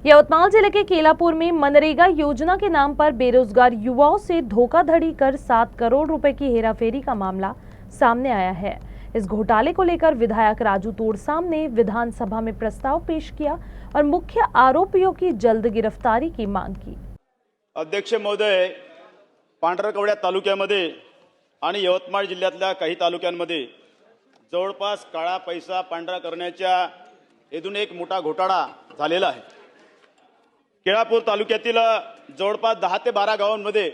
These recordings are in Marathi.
यवतमाल जिले के केलापुर में मनरेगा योजना के नाम पर बेरोजगार युवाओं से धोखाधड़ी कर 7 करोड़ रुपए की हेराफेरी का मामला सामने आया है। इस घोटाले को लेकर विधायक राजू तोड़साम ने विधानसभा में प्रस्ताव पेश किया और मुख्य आरोपियों की जल्द गिरफ्तारी की मांग की। अध्यक्ष महोदय, पांढरकवड्या तालुक्यामध्ये आणि यवतमाळ जिल्ह्यातल्या काही तालुक्यांमध्ये जवळपास काळा पैसा पांढरा करण्याच्या हेतून एक मोठा घोटाळा झालेला आहे। केळापूर तालुक्यातील जवळपास 10 ते 12 गावांमध्ये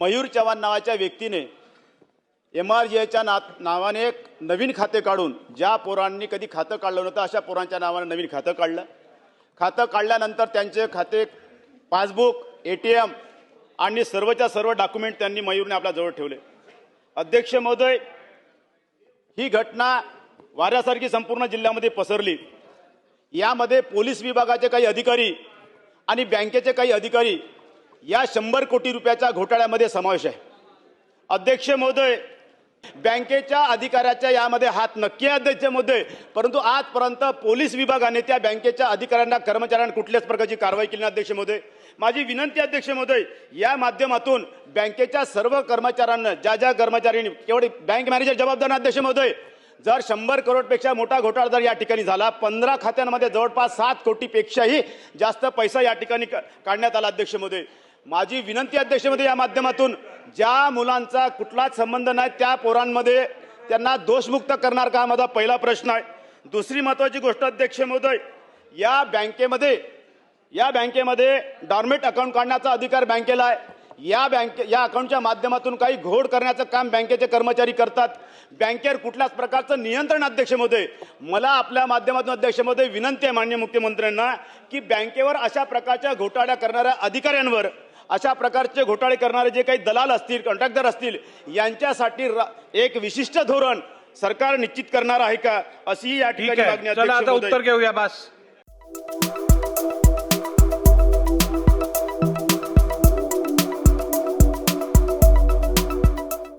मयूर चव्हाण नावाच्या व्यक्तीने MRGAच्या नावाने एक नवीन खाते काढून ज्या पोरांनी कधी खातं काढलं नव्हतं अशा पोरांच्या नावाने नवीन खातं काढलं। खातं काढल्यानंतर त्यांचे खाते पासबुक ATM आणि सर्वच्या सर्व डॉक्युमेंट त्यांनी मयूरने आपल्या जवळ ठेवले। अध्यक्ष महोदय, ही घटना वाऱ्यासारखी संपूर्ण जिल्ह्यामध्ये पसरली। यामध्ये पोलीस विभागाचे काही अधिकारी आणि बँकेचे काही अधिकारी या 100 कोटी रुपयाच्या घोटाळ्यामध्ये समावेश आहे। अध्यक्ष महोदय, बँकेच्या अधिकाऱ्याच्या यामध्ये हात नक्की आहे अध्यक्ष महोदय, परंतु आजपर्यंत पोलीस विभागाने त्या बँकेच्या अधिकाऱ्यांना कर्मचाऱ्यांना कुठल्याच प्रकारची कारवाई केली नाही। अध्यक्ष महोदय, माझी विनंती अध्यक्ष महोदय, या माध्यमातून बँकेच्या सर्व कर्मचाऱ्यांना ज्या कर्मचाऱ्यांनी केवळ बँक मॅनेजर जबाबदार अध्यक्ष महोदय, जर 100 करोडपेक्षा मोठा घोटाळा जर या ठिकाणी झाला, 15 खात्यांमध्ये जवळपास 7 कोटीपेक्षाही जास्त पैसा या ठिकाणी काढण्यात आला। अध्यक्ष महोदय, माझी विनंती अध्यक्ष महोदय, या माध्यमातून ज्या मुलांचा कुठलाच संबंध नाही त्या पोरांमध्ये त्यांना दोषमुक्त करणार का, माझा पहिला प्रश्न आहे। दुसरी महत्त्वाची गोष्ट अध्यक्ष महोदय, या बँकेमध्ये डॉर्मेट अकाउंट काढण्याचा अधिकार बँकेला आहे। या अकाउंटच्या माध्यमातून काही घोड करण्याचं काम बँकेचे कर्मचारी करतात। बँकेवर कुठल्याच प्रकारचं नियंत्रण अध्यक्ष महोदय, मला आपल्या माध्यमातून अध्यक्ष महोदय विनंती आहे माननीय मुख्यमंत्र्यांना की बँकेवर अशा प्रकारच्या घोटाळ्या करणाऱ्या अधिकाऱ्यांवर, अशा प्रकारचे घोटाळे करणारे जे काही दलाल असतील, कॉन्ट्रॅक्टर असतील, यांच्यासाठी एक विशिष्ट धोरण सरकार निश्चित करणार आहे का, अशी या ठिकाणी मागणी अध्यक्ष महोदय। उत्तर घेऊया बस।